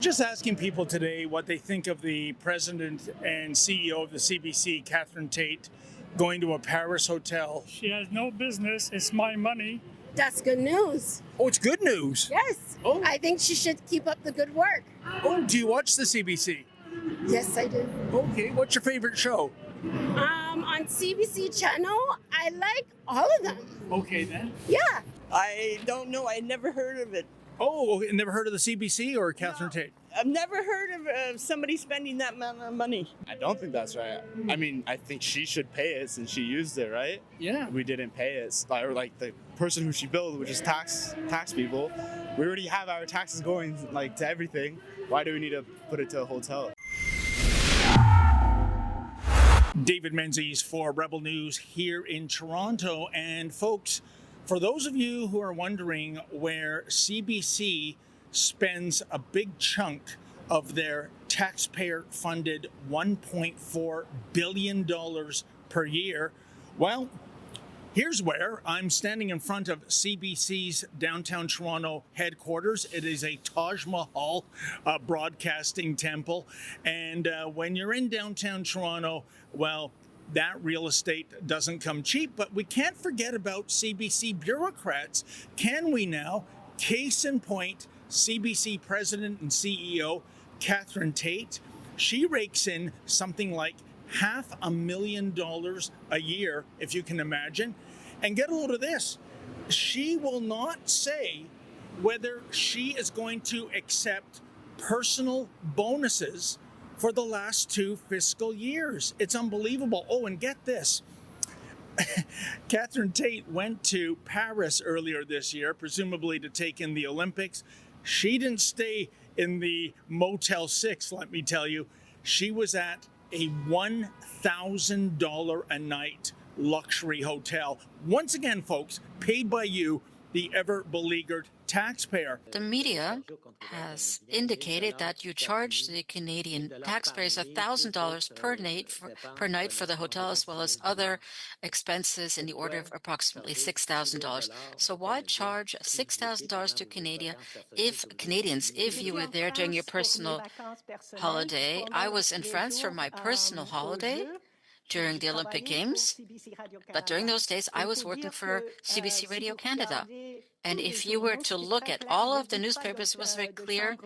Just asking people today what they think of the president and CEO of the CBC, Catherine Tait, going to a Paris hotel. She has no business. It's my money. That's good news. Oh, it's good news. Yes. Oh. I think she should keep up the good work. Oh, do you watch the CBC? Yes, I do. Okay, what's your favorite show? On CBC channel, I like all of them. Okay, then. Yeah. I don't know. I never heard of it. Oh, okay. Never heard of the CBC or Catherine Tait? I've never heard of somebody spending that amount of money. I don't think that's right. I mean, I think she should pay it since she used it, right? Yeah. We didn't pay it. Or like the person who she billed, which is tax people. We already have our taxes going like to everything. Why do we need to put it to a hotel? David Menzies for Rebel News here in Toronto. And folks, for those of you who are wondering where CBC spends a big chunk of their taxpayer-funded $1.4 billion per year, well, here's where. I'm standing in front of CBC's downtown Toronto headquarters. It is a Taj Mahal broadcasting temple. And when you're in downtown Toronto, well, that real estate doesn't come cheap, but we can't forget about CBC bureaucrats, can we now? Case in point, CBC President and CEO Catherine Tait, she rakes in something like $500,000 a year, if you can imagine. And get a load of this, she will not say whether she is going to accept personal bonuses for the last 2 fiscal years. It's unbelievable. Oh, and get this. Catherine Tait went to Paris earlier this year, presumably to take in the Olympics. She didn't stay in the Motel 6, let me tell you. She was at a $1,000 a night luxury hotel. Once again, folks, paid by you, the ever-beleaguered taxpayer. The media has indicated that you charge the Canadian taxpayers $1,000 per night for the hotel, as well as other expenses in the order of approximately $6,000. So why charge $6,000 to Canadians if you were there during your personal holiday? I was in France for my personal holiday during the Olympic Games, but during those days I was working for CBC Radio Canada. And if you were to look at all of the newspapers, it was very clear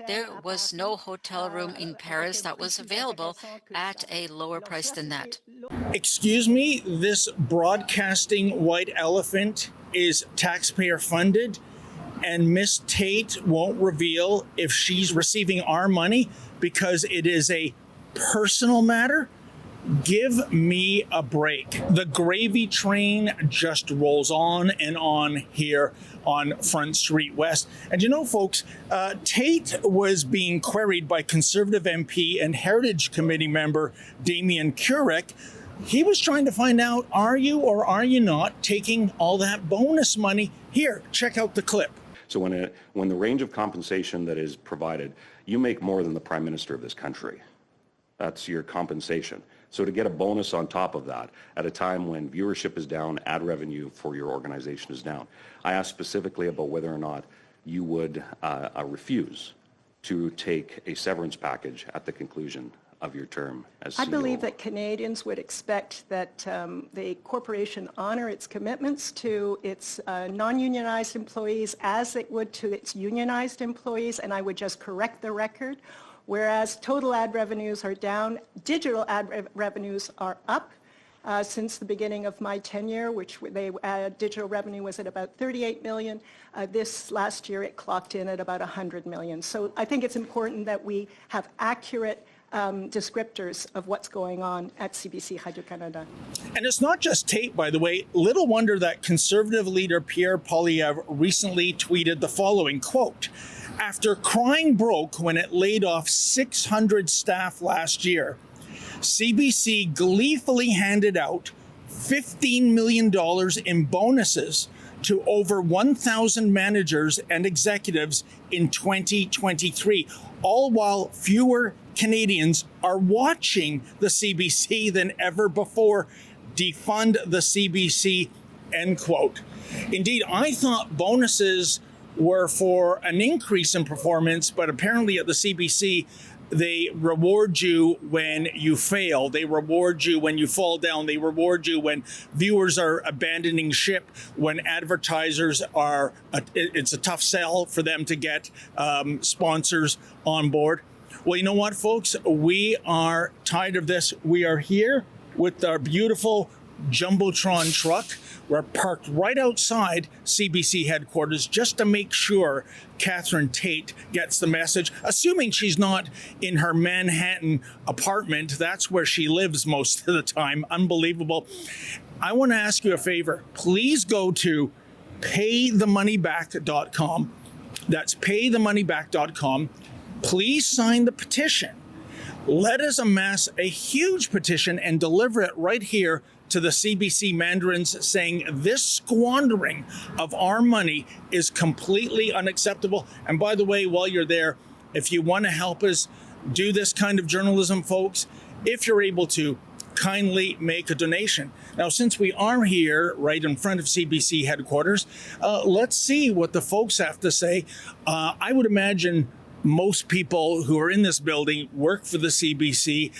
there was no hotel room in Paris that was available at a lower price than that. Excuse me, this broadcasting white elephant is taxpayer funded, and Miss Tait won't reveal if she's receiving our money because it is a personal matter? Give me a break. The gravy train just rolls on and on here on Front Street West. And you know, folks, Tait was being queried by Conservative MP and Heritage Committee member Damien Kurek. He was trying to find out, are you or are you not taking all that bonus money? Here, check out the clip. So when the range of compensation that is provided, you make more than the Prime Minister of this country. That's your compensation. So to get a bonus on top of that at a time when viewership is down, ad revenue for your organization is down, I asked specifically about whether or not you would refuse to take a severance package at the conclusion of your term as CEO. I believe that Canadians would expect that the corporation honor its commitments to its non-unionized employees as it would to its unionized employees, and I would just correct the record. Whereas total ad revenues are down, digital ad revenues are up since the beginning of my tenure, which digital revenue was at about 38 million. This last year it clocked in at about 100 million. So I think it's important that we have accurate descriptors of what's going on at CBC Radio-Canada. And it's not just Tait, by the way. Little wonder that Conservative leader Pierre Poilievre recently tweeted the following, quote, "After crying broke when it laid off 600 staff last year, CBC gleefully handed out $15 million in bonuses to over 1,000 managers and executives in 2023, all while fewer Canadians are watching the CBC than ever before. Defund the CBC," end quote. Indeed, I thought bonuses were for an increase in performance, but apparently at the CBC, they reward you when you fail. They reward you when you fall down. They reward you when viewers are abandoning ship, when advertisers are, it's a tough sell for them to get sponsors on board. Well, you know what, folks? We are tired of this. We are here with our beautiful Jumbotron truck. We're parked right outside CBC headquarters just to make sure Catherine Tait gets the message, assuming she's not in her Manhattan apartment. That's where she lives most of the time. Unbelievable. I want to ask you a favor. Please go to paythemoneyback.com. That's paythemoneyback.com. Please sign the petition. Let us amass a huge petition and deliver it right here to the CBC mandarins, saying this squandering of our money is completely unacceptable. And by the way, while you're there, if you want to help us do this kind of journalism, folks, if you're able to, kindly make a donation. Now, since we are here right in front of CBC headquarters, let's see what the folks have to say. I would imagine most people who are in this building work for the CBC.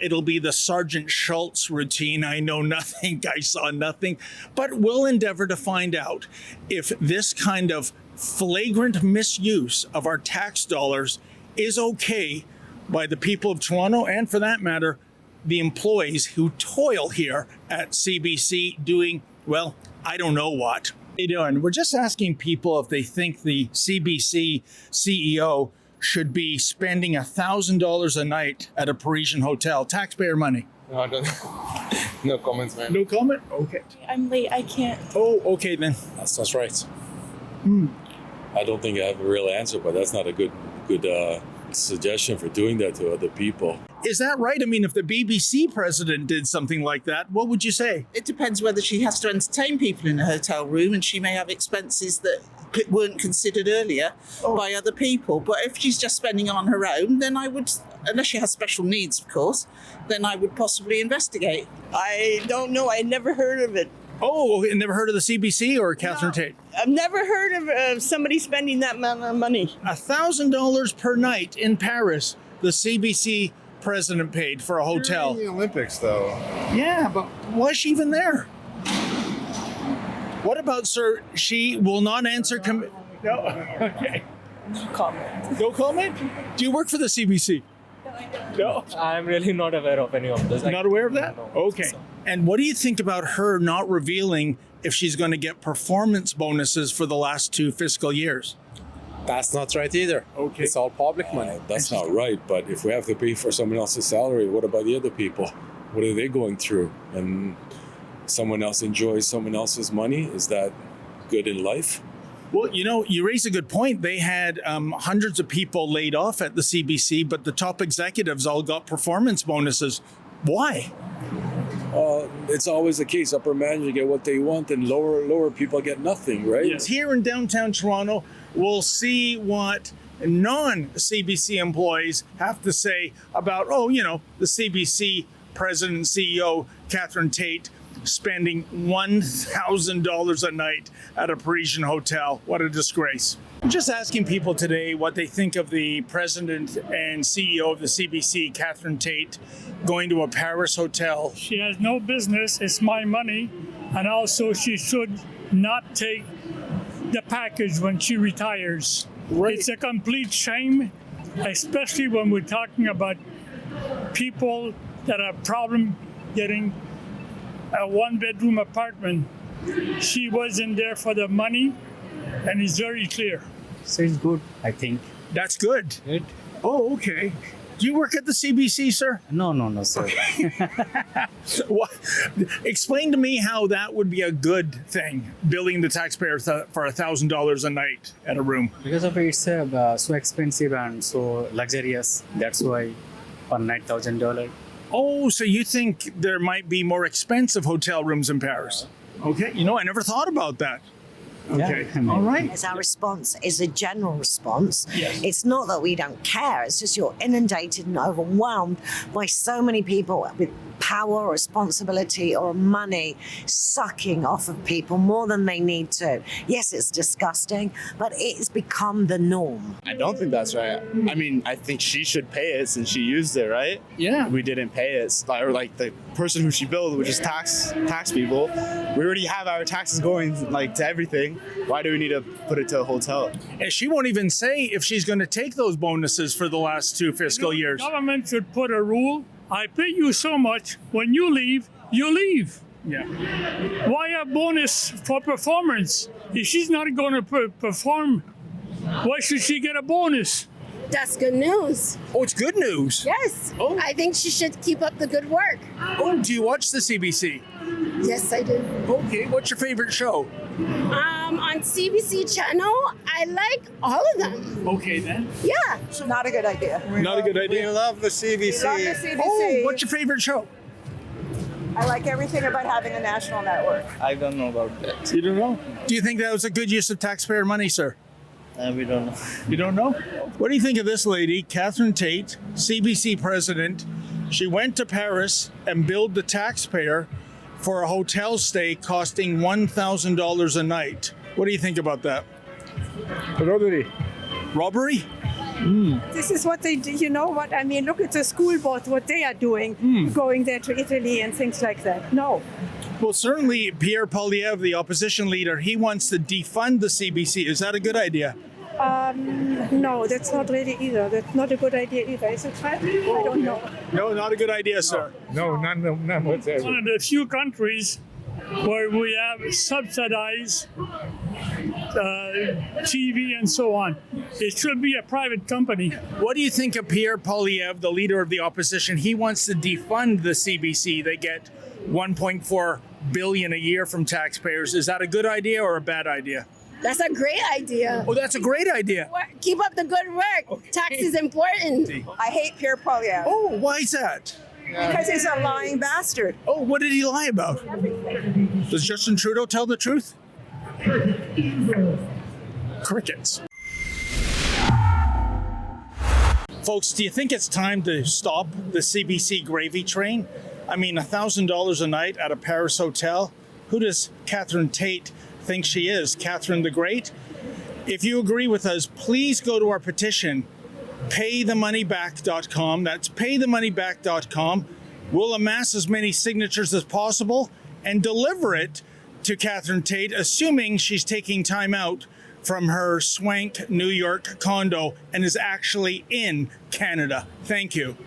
It'll be the Sergeant Schultz routine. I know nothing, I saw nothing, but we'll endeavor to find out if this kind of flagrant misuse of our tax dollars is okay by the people of Toronto, and for that matter, the employees who toil here at CBC doing, well, I don't know what. How you doing? We're just asking people if they think the CBC CEO should be spending $1,000 a night at a Parisian hotel, taxpayer money. No, I don't. No comments, man. No comment? Okay. I'm late. I can't. Oh, okay then. That's right. I don't think I have a real answer, but that's not a good suggestion for doing that to other people. Is that right? I mean, if the BBC president did something like that, what would you say? It depends whether she has to entertain people in a hotel room, and she may have expenses that weren't considered earlier by other people. But if she's just spending it on her own, then I would, unless she has special needs, of course, then I would possibly investigate. I don't know. I never heard of it. Oh, never heard of the CBC or Catherine Tait? I've never heard of somebody spending that amount of money. $1,000 per night in Paris, the CBC president paid for a hotel. During the Olympics, though. Yeah, but why is she even there? What about, sir? She will not answer. No. Okay. No comment. No comment? Do you work for the CBC? No. I'm really not aware of any of this. Not aware of that? No. Okay. So. And what do you think about her not revealing if she's going to get performance bonuses for the last 2 fiscal years? That's not right either. Okay. It's all public money. That's not right. But if we have to pay for someone else's salary, what about the other people? What are they going through? And someone else enjoys someone else's money? Is that good in life? Well, you know, you raise a good point. They had hundreds of people laid off at the CBC, but the top executives all got performance bonuses. Why? It's always the case. Upper management get what they want, and lower people get nothing, right? Yes. Here in downtown Toronto, we'll see what non-CBC employees have to say about, the CBC president and CEO, Catherine Tait, spending $1,000 a night at a Parisian hotel. What a disgrace. I'm just asking people today what they think of the president and CEO of the CBC, Catherine Tait, going to a Paris hotel. She has no business. It's my money. And also, she should not take the package when she retires. Right. It's a complete shame, especially when we're talking about people that have problem getting a 1-bedroom apartment. She was in there for the money, and it's very clear. So it's good, I think. That's good. Good. Oh, okay. Do you work at the CBC, sir? No, sir. What? Explain to me how that would be a good thing, billing the taxpayer for $1,000 a night at a room. Because of it's so expensive and so luxurious. That's why per night $1,000. Oh, so you think there might be more expensive hotel rooms in Paris? Okay. I never thought about that. Okay. All right. As our response is a general response. Yes. It's not that we don't care. It's just you're inundated and overwhelmed by so many people with power or responsibility or money sucking off of people more than they need to. Yes, it's disgusting, but it's become the norm. I don't think that's right. I mean, I think she should pay it since she used it, right? Yeah. We didn't pay it. Or like the person who she billed, which is tax people. We already have our taxes going like to everything. Why do we need to put it to a hotel? And she won't even say if she's going to take those bonuses for the last 2 fiscal years. Government should put a rule. I pay you so much. When you leave, you leave. Yeah. Why a bonus for performance? If she's not going to perform, why should she get a bonus? That's good news. Oh, it's good news. Yes. Oh. I think she should keep up the good work. Oh, do you watch the CBC? Yes, I do. Okay, what's your favorite show? On CBC channel, I like all of them. Okay, then. Yeah. Not a good idea. Not a good idea. We love the CBC. Love the CBC. Oh, what's your favorite show? I like everything about having a national network. I don't know about that. You don't know? Do you think that was a good use of taxpayer money, sir? We don't know. You don't know? What do you think of this lady, Catherine Tait, CBC president? She went to Paris and billed the taxpayer for a hotel stay costing $1,000 a night. What do you think about that? Robbery. Robbery? This is what they do. You know what? I mean, look at the school board, what they are doing, going there to Italy and things like that. No. Well, certainly Pierre Poilievre, the opposition leader, he wants to defund the CBC. Is that a good idea? No, that's not really either. That's not a good idea either. Is it right? I don't know. No, not a good idea, sir. No, none whatsoever. One of the few countries where we have subsidized TV and so on. It should be a private company. What do you think of Pierre Poilievre, the leader of the opposition? He wants to defund the CBC. They get $1.4 billion a year from taxpayers. Is that a good idea or a bad idea? That's a great idea. Oh, that's a great idea. Keep up the good work. Tax is important. I hate Pierre Poilievre Oh, why is that? because he's a lying bastard. Oh, what did he lie about? Does Justin Trudeau tell the truth? Crickets. Folks, do you think it's time to stop the CBC gravy train? I mean, $1,000 a night at a Paris hotel? Who does Catherine Tait think she is? Catherine the Great? If you agree with us, please go to our petition, paythemoneyback.com. That's paythemoneyback.com. We'll amass as many signatures as possible and deliver it to Catherine Tait, assuming she's taking time out from her swank New York condo and is actually in Canada. Thank you.